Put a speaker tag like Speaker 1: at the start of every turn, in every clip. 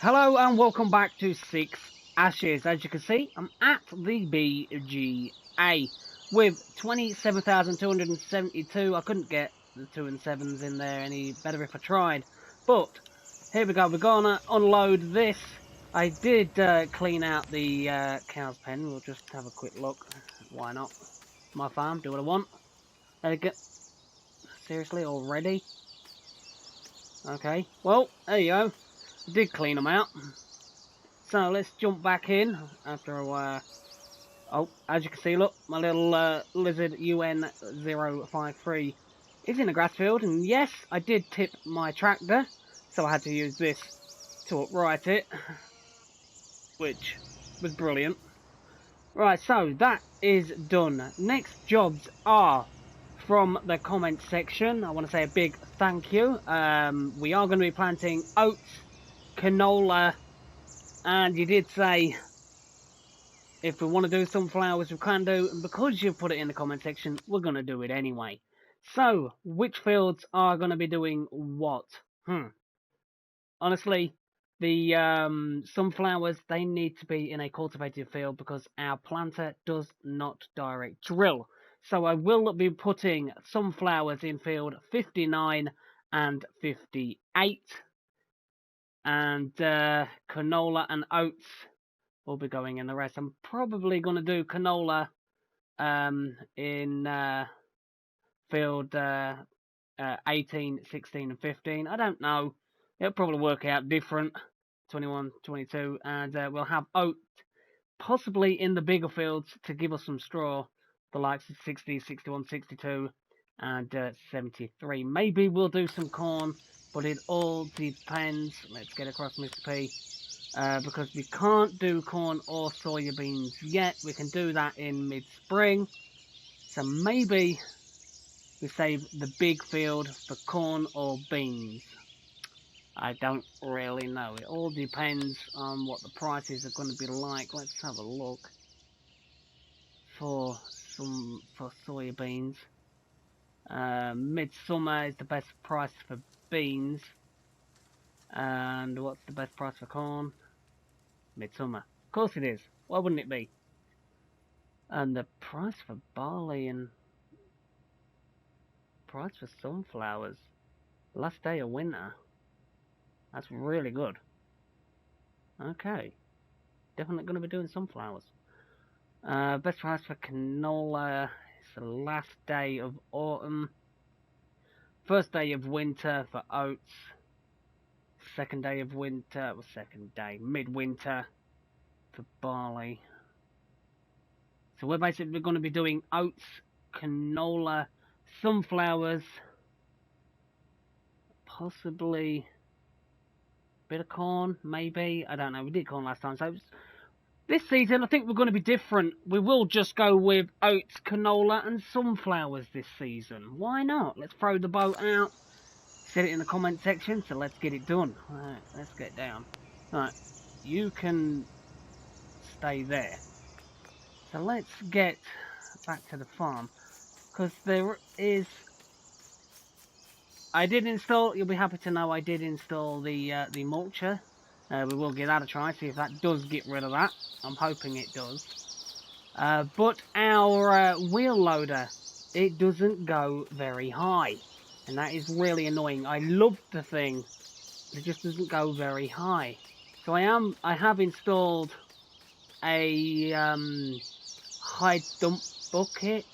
Speaker 1: Hello and welcome back to Six Ashes. As you can see, I'm at the BGA with 27,272. I couldn't get the 2 and 7s in there any better if I tried. But here we go. We're gonna unload this. I did clean out the cow's pen. We'll just have a quick look. Why not? My farm. Do what I want. There you go. Seriously, already? Okay. Well, there you go. I did clean them out. So let's jump back in after a while. Oh, as you can see, look, my little lizard UN053 is in a grass field, and yes, I did tip my tractor, so I had to use this to upright it, which was brilliant. Right, so that is done. Next jobs are from the comment section. I want to say a big thank you. We are going to be planting oats, canola, and you did say if we want to do sunflowers, we can do, and because you put it in the comment section, we're going to do it anyway. So, which fields are going to be doing what? Honestly, the sunflowers, they need to be in a cultivated field because our planter does not direct drill. So I will be putting sunflowers in field 59 and 58. And canola and oats will be going in the rest. I'm probably going to do canola in field 18, 16 and 15. I don't know. It'll probably work out different. 21, 22. And we'll have oat possibly in the bigger fields to give us some straw. The likes of 60, 61, 62 and 73. Maybe we'll do some corn. But it all depends. Let's get across Mr. P. Because we can't do corn or soybeans yet. We can do that in mid-spring. So maybe we save the big field for corn or beans. I don't really know. It all depends on what the prices are going to be like. Let's have a look for soybeans. Midsummer is the best price for beans. And what's the best price for corn? Midsummer. Of course it is. Why wouldn't it be? And the price for barley and price for sunflowers. Last day of winter. That's really good. Okay. Definitely going to be doing sunflowers. Best price for canola. It's the last day of autumn. First day of winter for oats. Second day of winter. Well, second day. Midwinter for barley. So we're basically going to be doing oats, canola, sunflowers, possibly a bit of corn, maybe. I don't know. We did corn last time. So this season, I think we're going to be different. We will just go with oats, canola, and sunflowers this season. Why not? Let's throw the boat out. Set it in the comment section. So let's get it done. All right, let's get down. All right, you can stay there. So let's get back to the farm. Because there is... I did install, you'll be happy to know I did install the mulcher. We will give that a try, see if that does get rid of that. I'm hoping it does. But our wheel loader, it doesn't go very high. And that is really annoying. I love the thing, but it just doesn't go very high. So I have installed a high dump bucket.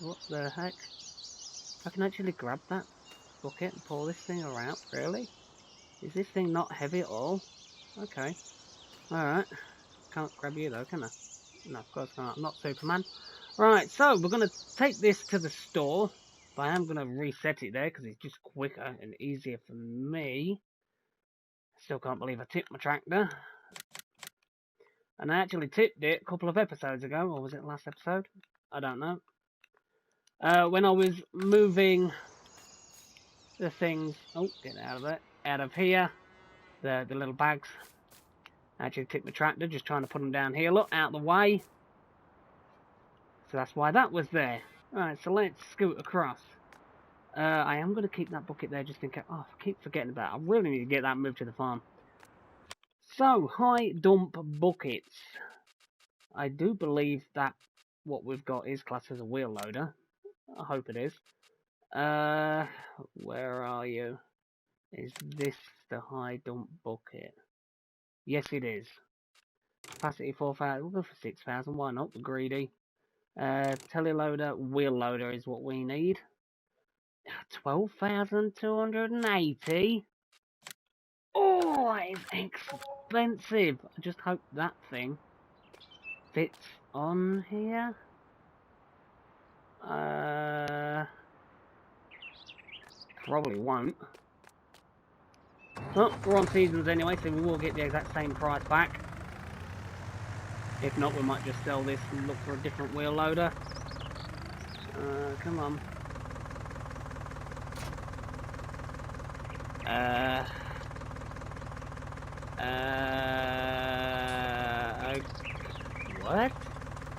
Speaker 1: What the heck? I can actually grab that bucket and pull this thing around. Really? Is this thing not heavy at all? Okay. Alright. Can't grab you though, can I? No, of course not. I'm not Superman. Right, so we're going to take this to the store. But I am going to reset it there because it's just quicker and easier for me. Still can't believe I tipped my tractor. And I actually tipped it a couple of episodes ago. Or was it last episode? I don't know. When I was moving the things, oh, get out of it, out of here, the little bags. I actually tipped the tractor, just trying to put them down here. Look, out the way. So that's why that was there. Alright, so let's scoot across. I am going to keep that bucket there just in case. Oh, I keep forgetting about it. I really need to get that moved to the farm. So, high dump buckets. I do believe that what we've got is classed as a wheel loader. I hope it is. Where are you? Is this the high dump bucket? Yes, it is. Capacity 4,000. We'll go for 6,000. Why not? We're greedy. Teleloader, wheel loader is what we need. 12,280. Oh, that is expensive. I just hope that thing fits on here. Probably won't. Well, we're on seasons anyway, so we will get the exact same price back. If not, we might just sell this and look for a different wheel loader. Come on. What?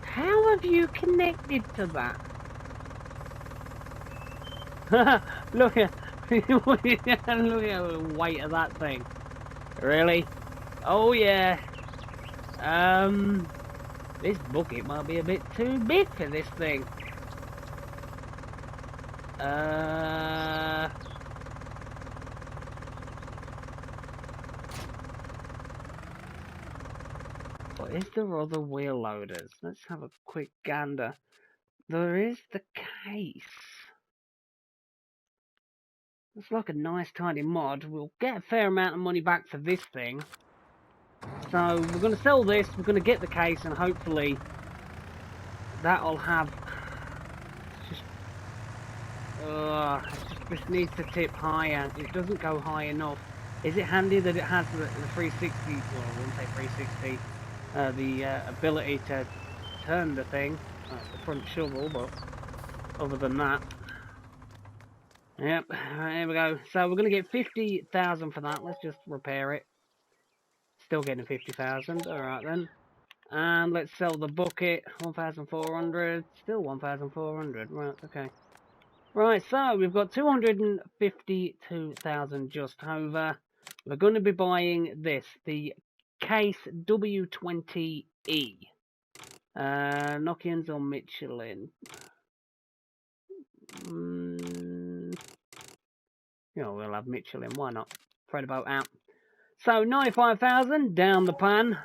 Speaker 1: How have you connected to that? Look at look at the weight of that thing. Really? Oh yeah. This bucket might be a bit too big for this thing. What is there other wheel loaders? Let's have a quick gander. There is the case. It's like a nice tiny mod. We'll get a fair amount of money back for this thing. So we're going to sell this, we're going to get the case, and hopefully that'll have... this needs to tip higher. It doesn't go high enough. Is it handy that it has the 360, well I wouldn't say 360, the ability to turn the thing, the front shovel, but other than that... Yep, here we go. So we're going to get 50,000 for that. Let's just repair it. Still getting 50,000. Alright then. And let's sell the bucket. 1,400. Still 1,400. Right, okay. Right, so we've got 252,000 just over. We're going to be buying this. The Case W20E. Nokians or Michelin? We'll have Michelin. Why not? Throw the boat out. So, 95,000 down the pan.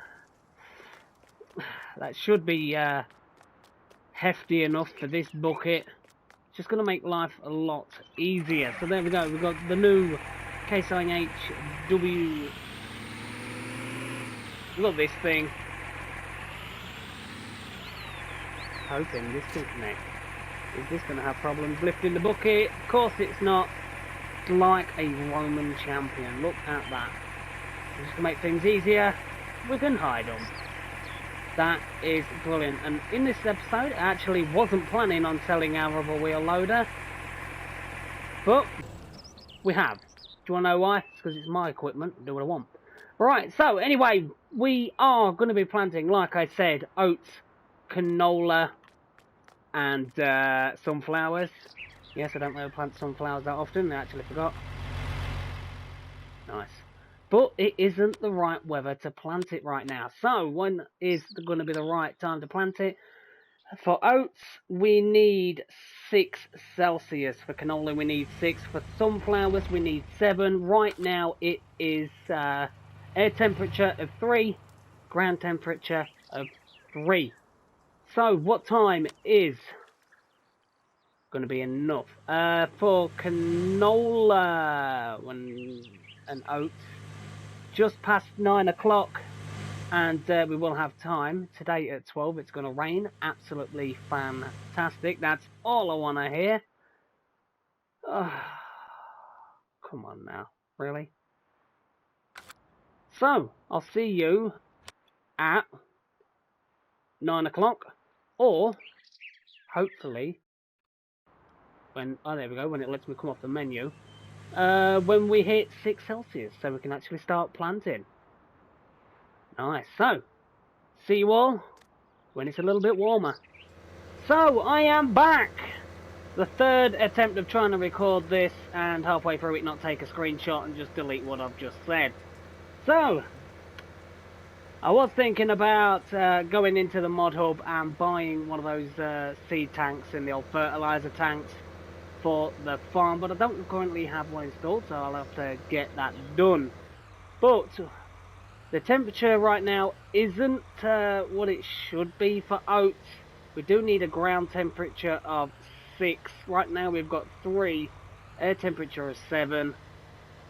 Speaker 1: That should be hefty enough for this bucket. It's just going to make life a lot easier. So there we go. We've got the new Case IH W. Look at this thing. Hoping this can connect. Is this going to have problems lifting the bucket? Of course it's not. It's like a Roman champion. Look at that. Just to make things easier, we can hide them. That is brilliant. And in this episode, I actually wasn't planning on selling our other wheel loader. But we have. Do you want to know why? It's because it's my equipment. Do what I want. Right, so anyway, we are going to be planting, like I said, oats, canola, and sunflowers. Yes, I don't really plant sunflowers that often. I actually forgot. Nice. But it isn't the right weather to plant it right now. So, when is going to be the right time to plant it? For oats, we need 6 Celsius. For canola, we need 6. For sunflowers, we need 7. Right now, it is air temperature of 3, ground temperature of 3. So, what time is going to be enough? For canola and oats, just past 9 o'clock, and we will have time. Today at 12, it's going to rain. Absolutely fantastic. That's all I want to hear. Oh, come on now. Really? So, I'll see you at 9 o'clock, or hopefully when, oh there we go, when it lets me come off the menu, when we hit 6 Celsius, so we can actually start planting. Nice. So, see you all when it's a little bit warmer. So, I am back! The third attempt of trying to record this, and halfway through it not take a screenshot and just delete what I've just said. So, I was thinking about going into the mod hub and buying one of those seed tanks and the old fertilizer tanks for the farm, but I don't currently have one installed, so I'll have to get that done. But the temperature right now isn't what it should be for oats. We do need a ground temperature of 6. Right now we've got 3. Air temperature is 7.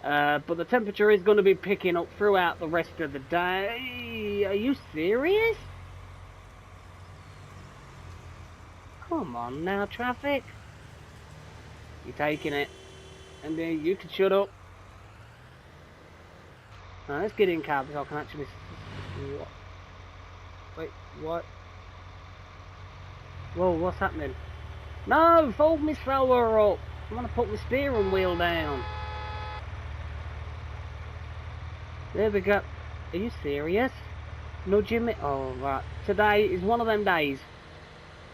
Speaker 1: But the temperature is going to be picking up throughout the rest of the day. Are you serious? Come on now, traffic. You're taking it. And you can shut up. Now, let's get in cab so I can actually... What? Wait, what? Whoa, what's happening? No, fold me slower up. I want to put my steering wheel down. There we go. Are you serious? Nudging me? Oh, right. Today is one of them days.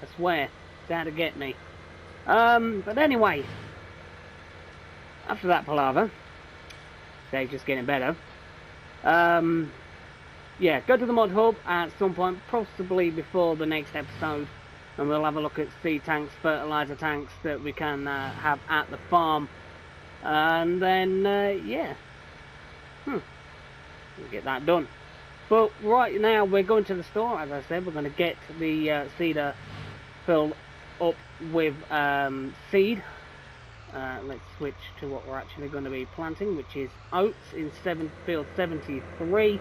Speaker 1: I swear. It's out to get me. But anyway. After that palaver. They're just getting better. Yeah, go to the mod hub at some point, possibly before the next episode. And we'll have a look at seed tanks, fertilizer tanks that we can have at the farm. And then, yeah. We'll get that done. But right now we're going to the store. As I said, we're going to get the seeder filled up with seed. Let's switch to what we're actually going to be planting, which is oats in field 73.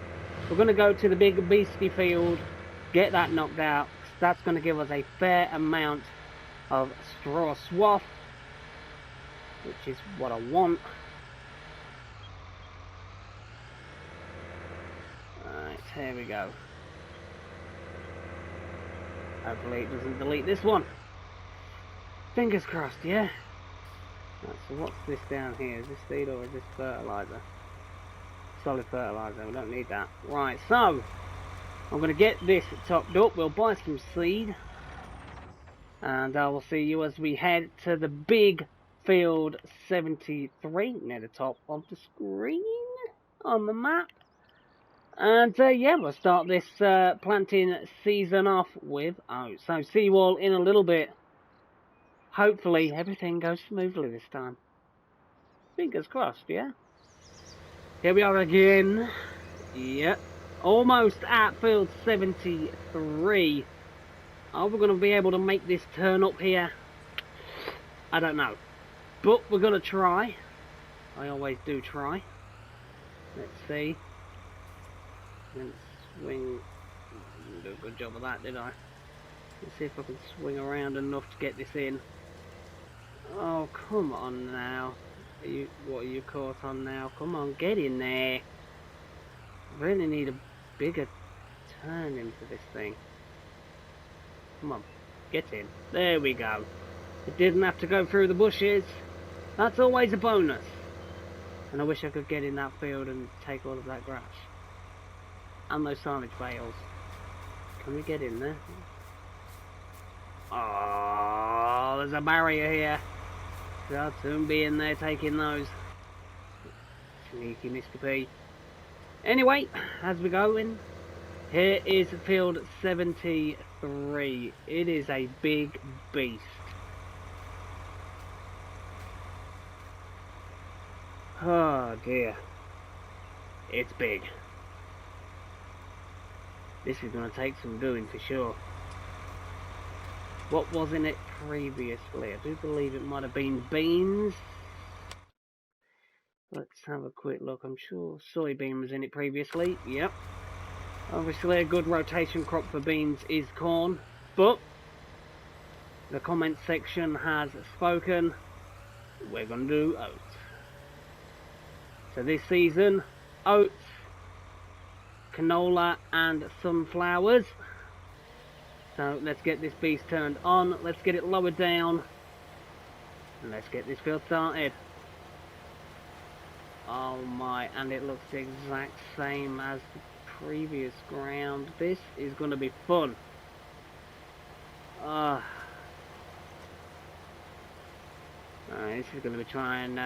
Speaker 1: We're going to go to the big beastie field, get that knocked out. That's going to give us a fair amount of straw swath, which is what I want. Alright, here we go. Hopefully it doesn't delete this one. Fingers crossed, yeah? Right, so what's this down here? Is this seed or is this fertilizer? Solid fertilizer, we don't need that. Right, so I'm going to get this topped up. We'll buy some seed. And I will see you as we head to the big field 73 near the top of the screen on the map. And yeah, we'll start this planting season off with oats. So see you all in a little bit. Hopefully everything goes smoothly this time. Fingers crossed, yeah? Here we are again. Yep. Almost at field 73. Are we going to be able to make this turn up here? I don't know. But we're going to try. I always do try. Let's see. Didn't swing. Didn't do a good job of that, did I? Let's see if I can swing around enough to get this in. Oh, come on now. What are you caught on now? Come on, get in there. I really need a bigger turn into this thing. Come on, get in. There we go. It didn't have to go through the bushes. That's always a bonus. And I wish I could get in that field and take all of that grass. And those silage bales. Can we get in there? Oh, there's a barrier here. So I'll soon be in there taking those. Sneaky Mr. P. Anyway, as we go in, here is field 73. It is a big beast. Oh dear. It's big. This is going to take some doing for sure. What was in it previously? I do believe it might have been beans. Let's have a quick look. I'm sure soybean was in it previously. Yep. Obviously a good rotation crop for beans is corn. But the comment section has spoken. We're going to do oats. So this season, oats, canola and sunflowers. So let's get this beast turned on, let's get it lowered down, and let's get this field started. Oh my, and it looks the exact same as the previous ground. This is going to be fun. This is going to be trying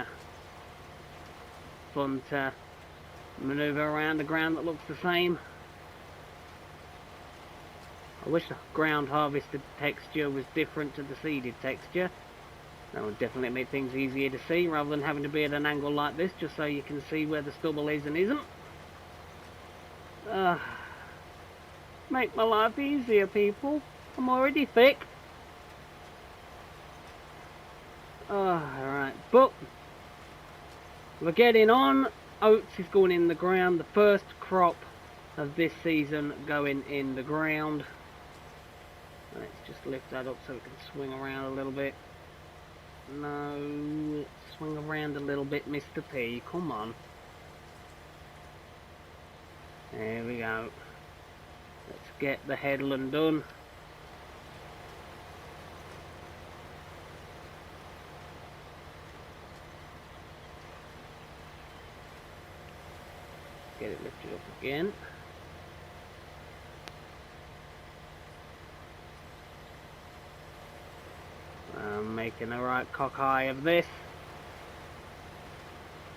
Speaker 1: fun to maneuver around the ground that looks the same. I wish the ground harvested texture was different to the seeded texture. That would definitely make things easier to see, rather than having to be at an angle like this, just so you can see where the stubble is and isn't. Make my life easier, people. I'm already thick. Alright, but we're getting on. Oats is going in the ground. The first crop of this season going in the ground. Let's just lift that up so we can swing around a little bit. No, swing around a little bit, Mr. P. Come on. There we go. Let's get the headland done. Get it lifted up again. I'm making the right cock eye of this.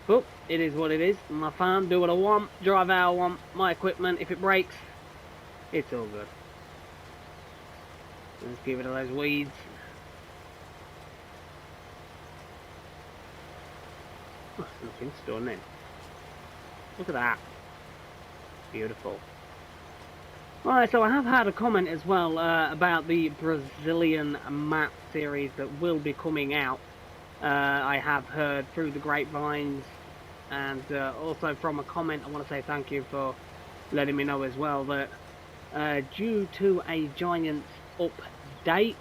Speaker 1: But it is what it is. My farm, do what I want, drive how I want, my equipment. If it breaks, it's all good. Let's get rid of those weeds. Oh, nothing's done then. Look at that. Beautiful. Alright, so I have had a comment as well about the Brazilian map series that will be coming out. I have heard through the grapevines, and also from a comment, I want to say thank you for letting me know as well that due to a Giants update,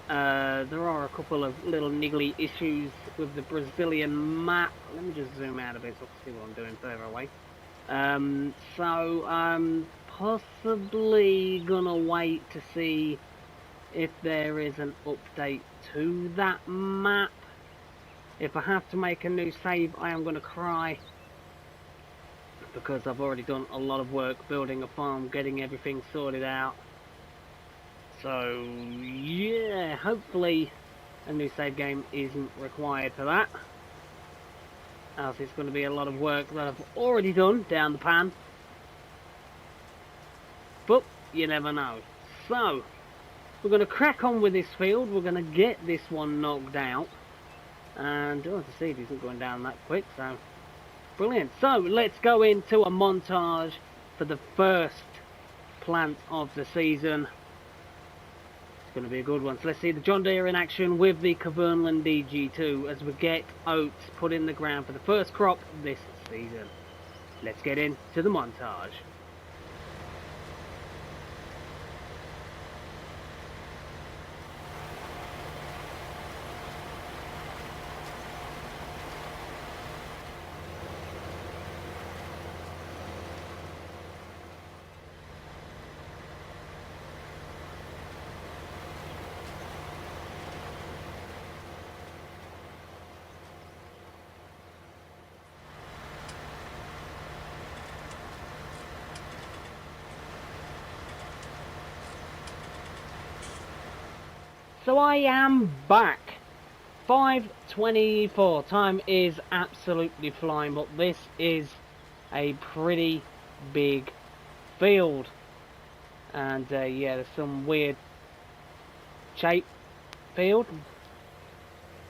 Speaker 1: there are a couple of little niggly issues with the Brazilian map. Let me just zoom out a bit so I can see what I'm doing further away. So I'm possibly gonna wait to see if there is an update to that map. If I have to make a new save, I am gonna cry, because I've already done a lot of work building a farm, getting everything sorted out. So yeah, hopefully a new save game isn't required for that, else it's going to be a lot of work that I've already done down the pan. But you never know. So we're going to crack on with this field. We're going to get this one knocked out, and the seed isn't going down that quick, so brilliant. So let's go into a montage for the first plant of the season. Going to be a good one. So let's see the John Deere in action with the Kavernland DG2 as we get oats put in the ground for the first crop this season. Let's get into the montage. So I am back. 5:24. Time is absolutely flying, but this is a pretty big field. And yeah, there's some weird shape field.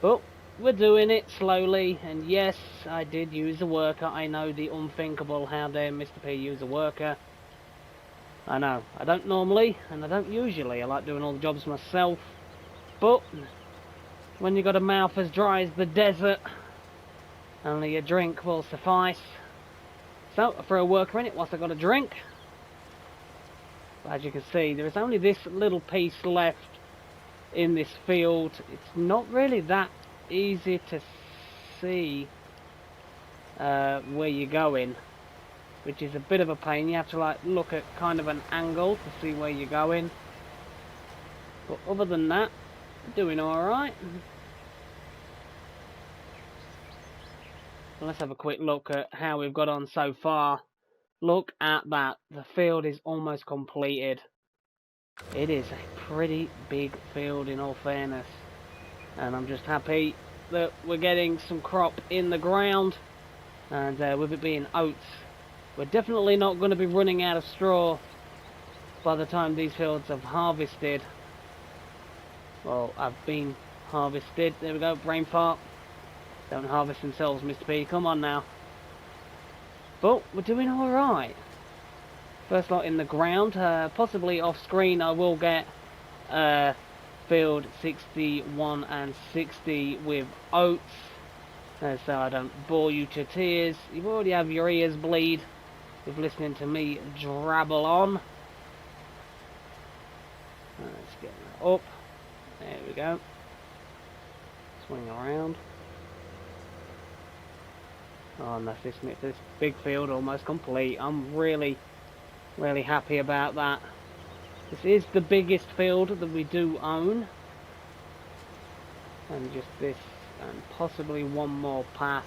Speaker 1: But we're doing it slowly, and yes, I did use a worker. I know the unthinkable. How dare Mr. P use a worker? I know. I don't normally, and I don't usually. I like doing all the jobs myself. But when you've got a mouth as dry as the desert, only a drink will suffice. So I throw a worker in it whilst I got a drink. But as you can see, there is only this little piece left in this field. It's not really that easy to see where you're going, which is a bit of a pain. You have to like look at kind of an angle to see where you're going. But other than that, doing alright. Let's have a quick look at how we've got on so far. Look at that. The field is almost completed. It is a pretty big field in all fairness. And I'm just happy that we're getting some crop in the ground. And with it being oats, we're definitely not going to be running out of straw by the time these fields have harvested, well, have been harvested. There we go, brain fart. Don't harvest themselves, Mr. P. Come on now. But we're doing alright. First lot in the ground. Possibly off screen I will get field 61 and 60 with oats. So I don't bore you to tears. You already have your ears bleed with listening to me drabble on. Let's get that up. There we go. Swing around. Oh, and that's this big field almost complete. I'm really happy about that. This is the biggest field that we do own. And just this, and possibly one more pass.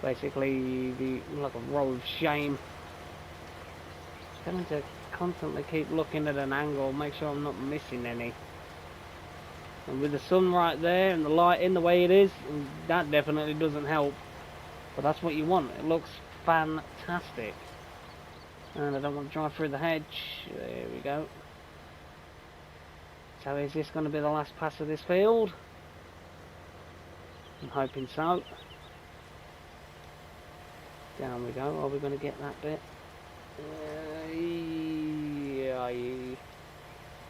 Speaker 1: Basically, like a row of shame. Going to constantly keep looking at an angle, make sure I'm not missing any. And with the sun right there and the light in the way it is, that definitely doesn't help. But that's what you want. It looks fantastic. And I don't want to drive through the hedge. There we go. So is this going to be the last pass of this field? I'm hoping so. Down we go. Are we going to get that bit?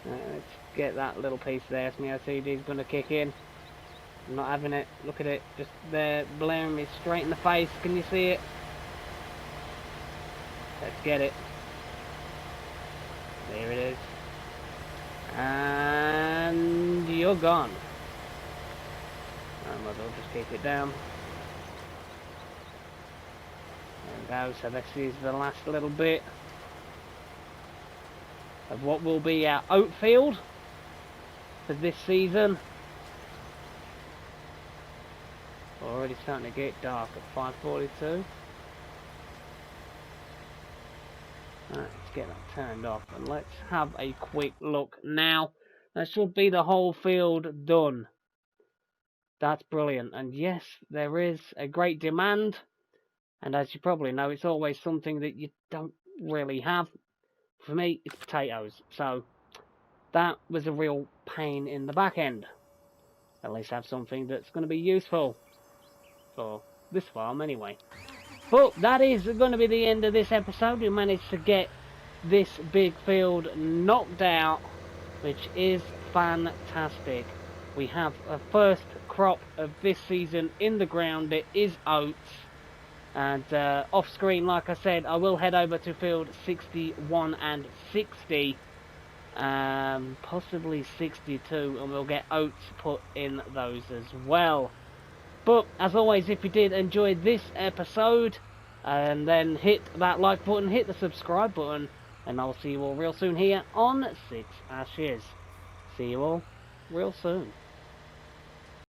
Speaker 1: Let's get that little piece there. So my OCD's going to kick in. I'm not having it. Look at it. Just there, blaring me straight in the face. Can you see it? Let's get it. There it is. And you're gone. I might as well just keep it down. There we go. So this is the last little bit of what will be our oat field for this season. Already starting to get dark at 5:42. Let's get that turned off and let's have a quick look now. That should be the whole field done. That's brilliant. And yes, there is a great demand. And as you probably know, it's always something that you don't really have. For me, it's potatoes. So that was a real pain in the back end. At least have something that's going to be useful for this farm anyway. But that is going to be the end of this episode. We managed to get this big field knocked out, which is fantastic. We have a first crop of this season in the ground. It is oats. And off screen, like I said, I will head over to field 61 and 60. Possibly 62, and we'll get oats put in those as well. But as always, if you did enjoy this episode, and then hit that like button, hit the subscribe button, and I'll see you all real soon here on 6 Ashes. See you all real soon.